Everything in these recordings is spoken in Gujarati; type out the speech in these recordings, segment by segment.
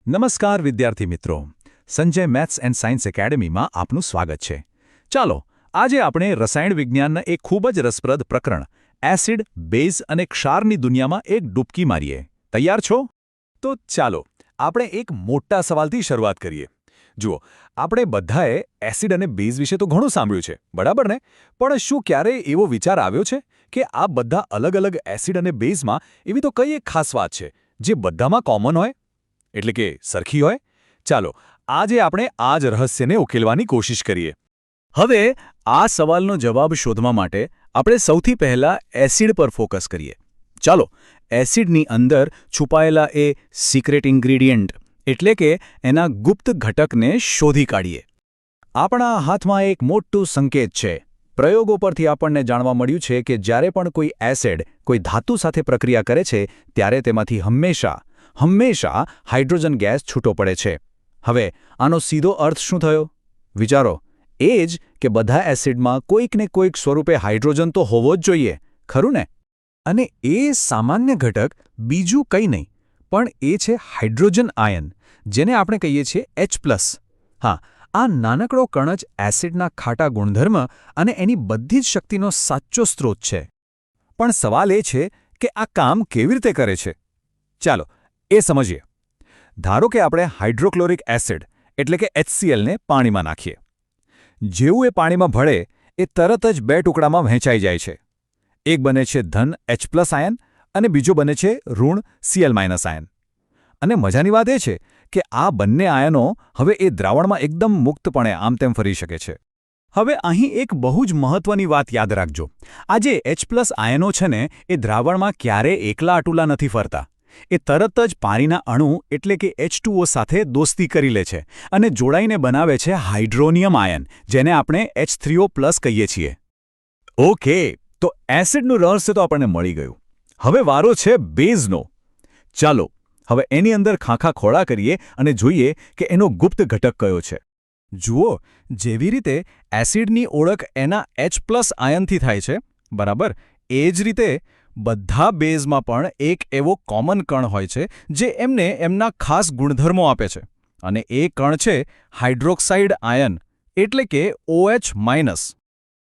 નમસ્કાર વિદ્યાર્થી મિત્રો, સંજય મેથ્સ એન્ડ સાયન્સ એકેડમીમાં આપનું સ્વાગત છે. ચાલો, આજે આપણે રસાયણ વિજ્ઞાનના એક ખૂબ જ રસપ્રદ પ્રકરણ એસિડ, બેઝ અને ક્ષારની દુનિયામાં એક ડૂબકી મારીએ. તૈયાર છો? તો ચાલો, આપણે એક મોટા સવાલથી શરૂઆત કરીએ. જુઓ, આપણે બધાએ એસિડ અને બેઝ વિશે તો ઘણું સાંભળ્યું છે, બરાબર ને? પણ શું ક્યારેય એવો વિચાર આવ્યો છે કે આ બધા અલગ અલગ એસિડ અને બેઝમાં એવી તો કઈ એક ખાસ વાત છે જે બધામાં કોમન હોય, એટલે કે સરખી હોય? ચાલો, આજે આપણે આ જ રહસ્યને ઉકેલવાની કોશિશ કરીએ. હવે આ સવાલનો જવાબ શોધવા માટે આપણે સૌથી પહેલા એસિડ પર ફોકસ કરીએ. ચાલો, એસિડની અંદર છુપાયેલા એ સિક્રેટ ઇન્ગ્રીડિયન્ટ એટલે કે એના ગુપ્ત ઘટકને શોધી કાઢીએ. આપણા હાથમાં એક મોટું સંકેત છે. પ્રયોગો પરથી આપણને જાણવા મળ્યું છે કે જ્યારે પણ કોઈ એસિડ કોઈ ધાતુ સાથે પ્રક્રિયા કરે છે ત્યારે તેમાંથી હંમેશા હાઇડ્રોજન ગેસ છૂટો પડે છે. હવે આનો સીધો અર્થ શું થયો? વિચારો, એ જ કે બધા એસિડમાં કોઈક ને કોઈક સ્વરૂપે હાઇડ્રોજન તો હોવો જ જોઈએ, ખરું ને? અને એ સામાન્ય ઘટક બીજું કંઈ નહીં, પણ એ છે હાઇડ્રોજન આયન, જેને આપણે કહીએ છીએ H+. હા, આ નાનકડો કણ જ એસિડના ખાટા ગુણધર્મ અને એની બધી જ શક્તિનો સાચો સ્ત્રોત છે. પણ સવાલ એ છે કે આ કામ કેવી રીતે કરે છે? ચાલો, એ સમજીએ. ધારો કે આપણે હાઇડ્રોક્લોરિક એસિડ એટલે કે HCl ને પાણીમાં નાખીએ. જેવું એ પાણીમાં ભળે એ તરત જ બે ટુકડામાં વહેંચાઈ જાય છે. એક બને છે ધન H+ આયન અને બીજો બને છે ઋણ Cl- આયન. અને મજાની વાત એ છે કે આ બંને આયનો હવે એ દ્રાવણમાં એકદમ મુક્તપણે આમ તેમ ફરી શકે છે. હવે અહીં એક બહુ જ મહત્વની વાત યાદ રાખજો. આ જે H+ આયનો છે ને, એ દ્રાવણમાં ક્યારેય એકલા અટુલા નથી ફરતા. એ તરત જ પાણીના અણુ એટલે કે H2O સાથે દોસ્તી કરી લે છે અને જોડાઈને બનાવે છે હાઇડ્રોનિયમ આયન, જેને આપણે H3O+ કહીએ છીએ. ઓકે, તો એસિડનું રહસ્ય તો આપણને મળી ગયું. હવે વારો છે બેઝનો. ચાલો, હવે એની અંદર ખાખા ખોળા કરીએ અને જોઈએ કે એનો ગુપ્ત ઘટક કયો છે. જુઓ, જેવી રીતે એસિડની ઓળખ એના H+ આયનથી થાય છે, બરાબર, એ જ રીતે બધા બેઝમાં પણ એક એવો કોમન કણ હોય છે જે એમને એમના ખાસ ગુણધર્મો આપે છે. અને એ કણ છે હાઇડ્રોક્સાઇડ આયન એટલે કે OH-.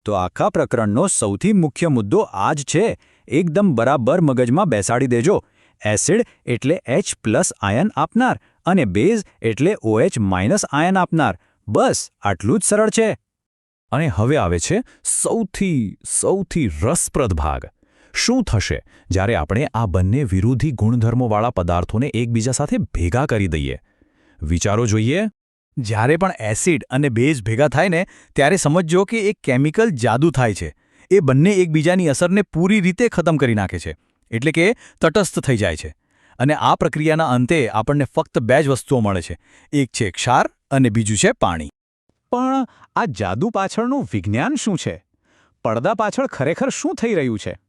તો આખા પ્રકરણનો સૌથી મુખ્ય મુદ્દો આ જ છે. એકદમ બરાબર મગજમાં બેસાડી દેજો. એસિડ એટલે H+ આયન આપનાર અને બેઝ એટલે OH- આયન આપનાર. બસ આટલું જ સરળ છે. અને હવે આવે છે સૌથી રસપ્રદ ભાગ. શું થશે જ્યારે આપણે આ બંને વિરોધી ગુણધર્મોવાળા પદાર્થોને એકબીજા સાથે ભેગા કરી દઈએ? વિચારો જોઈએ. જ્યારે પણ એસિડ અને બેઝ ભેગા થાય ને, ત્યારે સમજો કે એક કેમિકલ જાદુ થાય છે. એ બંને એકબીજાની અસરને પૂરી રીતે ખતમ કરી નાખે છે, એટલે કે તટસ્થ થઈ જાય છે. અને આ પ્રક્રિયાના અંતે આપણને ફક્ત બે જ વસ્તુઓ મળે છે. એક છે ક્ષાર અને બીજું છે પાણી. પણ આ જાદુ પાછળનું વિજ્ઞાન શું છે? પડદા પાછળ ખરેખર શું થઈ રહ્યું છે?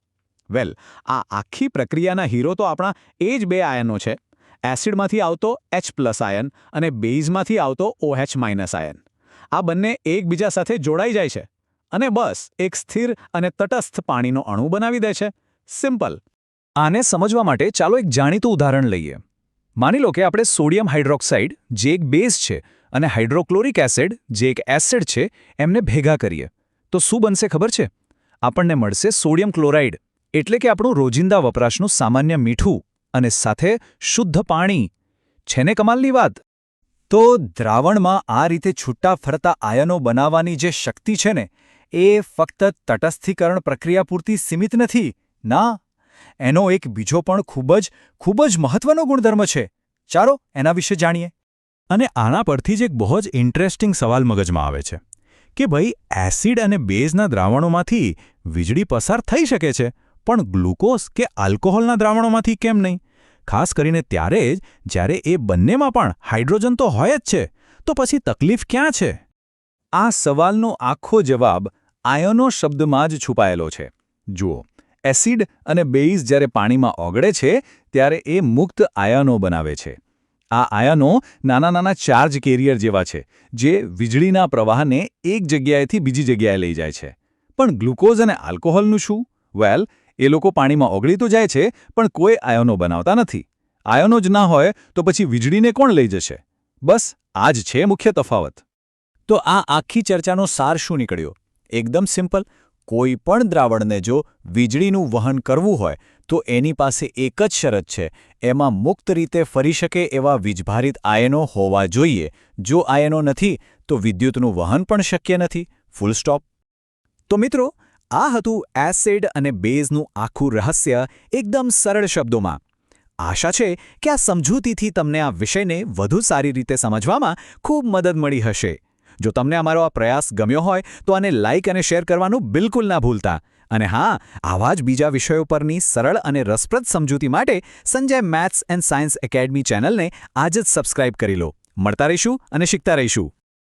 વેલ, આ આખી પ્રક્રિયાના હીરો તો આપણા એ જ બે આયનો છે. એસિડમાંથી આવતો H+ આયન અને બેઝમાંથી આવતો OH- આયન. આ બંને એકબીજા સાથે જોડાઈ જાય છે અને બસ એક સ્થિર અને તટસ્થ પાણીનો અણુ બનાવી દે છે. સિમ્પલ. આને સમજવા માટે ચાલો એક જાણીતું ઉદાહરણ લઈએ. માની લો કે આપણે સોડિયમ હાઇડ્રોક્સાઇડ, જે એક બેઝ છે, અને હાઇડ્રોક્લોરિક એસિડ, જે એક એસિડ છે, એમને ભેગા કરીએ. તો શું બનશે ખબર છે? આપણને મળશે સોડિયમ ક્લોરાઇડ, એટલે કે આપણું રોજિંદા વપરાશનું સામાન્ય મીઠું, અને સાથે શુદ્ધ પાણી. છે ને કમાલની વાત? તો દ્રાવણમાં આ રીતે છૂટા ફરતા આયનો બનાવવાની જે શક્તિ છે ને, એ ફક્ત તટસ્થીકરણ પ્રક્રિયા પૂરતી સીમિત નથી. ના, એનો એક બીજો પણ ખૂબ જ મહત્વનો ગુણધર્મ છે. ચાલો એના વિશે જાણીએ. અને આના પરથી જ એક બહુ જ ઇન્ટરેસ્ટિંગ સવાલ મગજમાં આવે છે કે ભાઈ, એસિડ અને બેઝના દ્રાવણોમાંથી વીજળી પસાર થઈ શકે છે, પણ ગ્લુકોઝ કે આલ્કોહોલના દ્રાવણોમાંથી કેમ નહીં? ખાસ કરીને ત્યારે જ જ્યારે એ બંનેમાં પણ હાઇડ્રોજન તો હોય જ છે. તો પછી તકલીફ ક્યાં છે? આ સવાલનો આખો જવાબ આયનો શબ્દમાં જ છુપાયેલો છે. જુઓ, એસિડ અને બેઝ જ્યારે પાણીમાં ઓગળે છે ત્યારે એ મુક્ત આયનો બનાવે છે. આ આયનો નાના ચાર્જ કેરિયર જેવા છે, જે વીજળીના પ્રવાહને એક જગ્યાએથી બીજી જગ્યાએ લઈ જાય છે. પણ ગ્લુકોઝ અને આલ્કોહોલનું શું? વેલ, એ લોકો પાણીમાં ઓગળી તો જાય છે, પણ કોઈ આયનો બનાવતા નથી. આયનો જ ના હોય તો પછી વીજળીને કોણ લઈ જશે? બસ આ જ છે મુખ્ય તફાવત. તો આ આખી ચર્ચાનો સાર શું નીકળ્યો? એકદમ સિમ્પલ. કોઈ પણ દ્રાવણને જો વીજળીનું વહન કરવું હોય તો એની પાસે એક જ શરત છે, એમાં મુક્ત રીતે ફરી શકે એવા વીજભારિત આયનો હોવા જોઈએ. જો આયનો નથી તો વિદ્યુતનું વહન પણ શક્ય નથી. Full stop. તો મિત્રો, આ હતું એસિડ અને બેઝનું આખું રહસ્ય એકદમ સરળ શબ્દોમાં. આશા છે કે આ સમજૂતીથી તમને આ વિષયને વધુ સારી રીતે સમજવામાં ખૂબ મદદ મળી હશે. જો તમને અમારો આ પ્રયાસ ગમ્યો હોય તો આને લાઇક અને શેર કરવાનું બિલકુલ ના ભૂલતા. અને હા, આવા જ બીજા વિષયો પરની સરળ અને રસપ્રદ સમજૂતી માટે Sanjay maths and science academy ચેનલને આજે જ સબસ્ક્રાઇબ કરી લો. મળતા રહીશું અને શીખતા રહીશું.